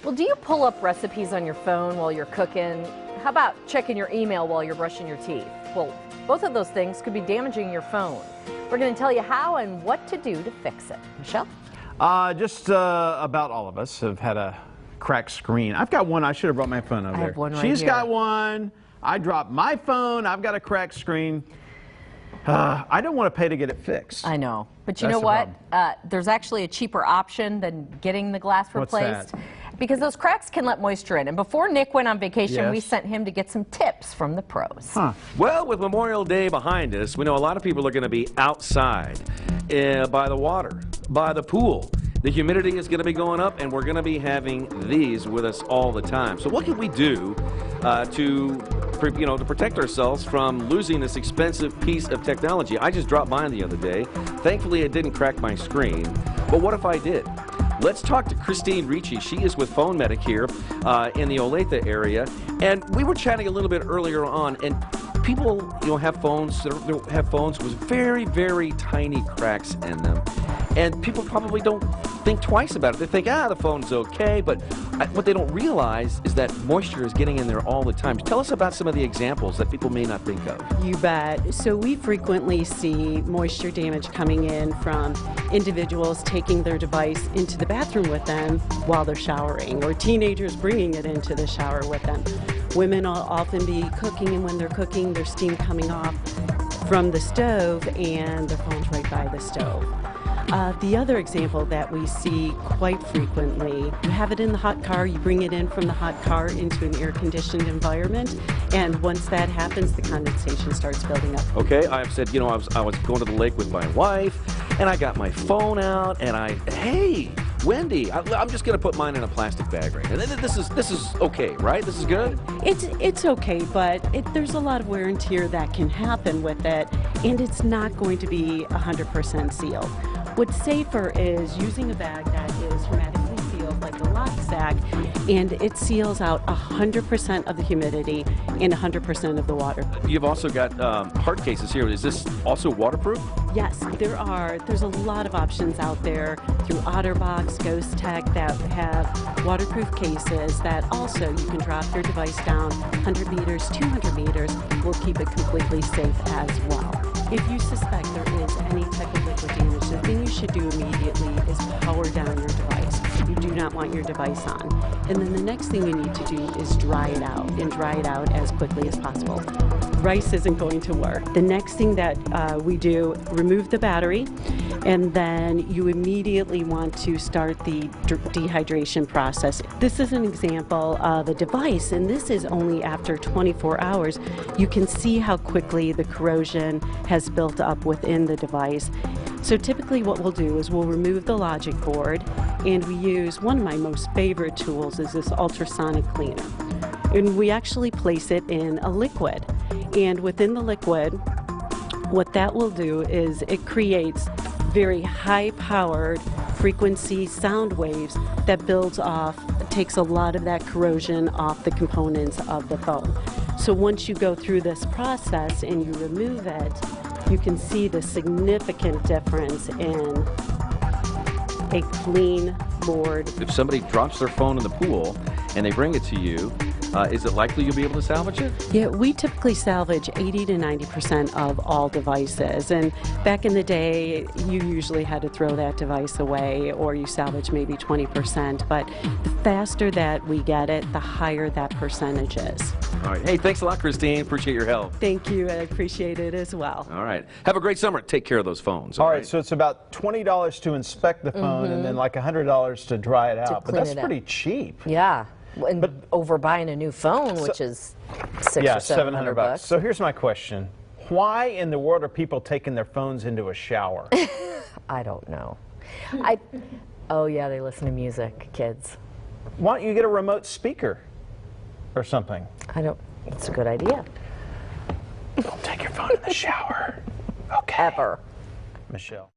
Well, do you pull up recipes on your phone while you're cooking? How about checking your email while you're brushing your teeth? Well, both of those things could be damaging your phone. We're going to tell you how and what to do to fix it. Michelle? Just about all of us have had a cracked screen. I've got one. I should have brought my phone over there. I have one right She's here. got one. I dropped my phone. I've got a cracked screen. I don't want to pay to get it fixed. I know. But you That's know the what? There's actually a cheaper option than getting the glass replaced. What's that? Because those cracks can let moisture in. And before Nick went on vacation, Yes. we sent him to get some tips from the pros. Well, with Memorial Day behind us, we know a lot of people are going to be outside by the water, by the pool. The humidity is going to be going up, and we're going to be having these with us all the time. So what can we do to protect ourselves from losing this expensive piece of technology? I just dropped mine the other day. Thankfully, it didn't crack my screen. But what if I did? Let's talk to Christine Ricci. She is with Phone Medic here in the Olathe area. And we were chatting a little bit earlier on, and people, have phones with very, very tiny cracks in them. And people probably don't think twice about it. They think, the phone's okay, but what they don't realize is that moisture is getting in there all the time. Tell us about some of the examples that people may not think of. You bet. So we frequently see moisture damage coming in from individuals taking their device into the bathroom with them while they're showering, or teenagers bringing it into the shower with them. Women will often be cooking, and when they're cooking, there's steam coming off from the stove, and their phone's right by the stove. The other example that we see quite frequently, you have it in the hot car, you bring it in from the hot car into an air-conditioned environment, and once that happens, the condensation starts building up. Okay, I've said, I was going to the lake with my wife, and I got my phone out, and hey, Wendy, I'm just going to put mine in a plastic bag right now. This is okay, right? This is good? It's okay, but there's a lot of wear and tear that can happen with it, and it's not going to be 100% sealed. What's safer is using a bag that is hermetically sealed, like a lock sack, and it seals out 100% of the humidity and 100% of the water. You've also got hard cases here. Is this also waterproof? Yes, there's a lot of options out there through OtterBox, Ghost Tech that have waterproof cases that also you can drop your device down 100 meters, 200 meters, will keep it completely safe as well. If you suspect there is any type of liquid damage, the thing you should do immediately is power down your device. You do not want your device on. And then the next thing you need to do is dry it out, and dry it out as quickly as possible. Rice isn't going to work. The next thing that we do, remove the battery, and then you immediately want to start the dehydration process. This is an example of a device, and this is only after 24 hours. You can see how quickly the corrosion has built up within the device. So typically what we'll do is we'll remove the logic board, and we use one of my most favorite tools is this ultrasonic cleaner. And we actually place it in a liquid. And within the liquid, what that will do is it creates very high-powered frequency sound waves that builds off, takes a lot of that corrosion off the components of the phone. So once you go through this process and you remove it, you can see the significant difference in a clean board. If somebody drops their phone in the pool and they bring it to you, is it likely you'll be able to salvage it? Yeah, we typically salvage 80 to 90% of all devices. And back in the day, you usually had to throw that device away, or you salvage maybe 20%. But the faster that we get it, the higher that percentage is. All right. Hey, thanks a lot, Christine. Appreciate your help. Thank you. I appreciate it as well. All right. Have a great summer. Take care of those phones. All right, so it's about $20 to inspect the phone, and then like $100 to dry it out. But that's pretty cheap. Yeah. But over buying a new phone, which is $600 or $700 bucks. So here's my question. Why in the world are people taking their phones into a shower? I don't know. Oh yeah, they listen to music, kids. Why don't you get a remote speaker or something? It's a good idea. Don't take your phone in the shower. Okay. Ever. Michelle.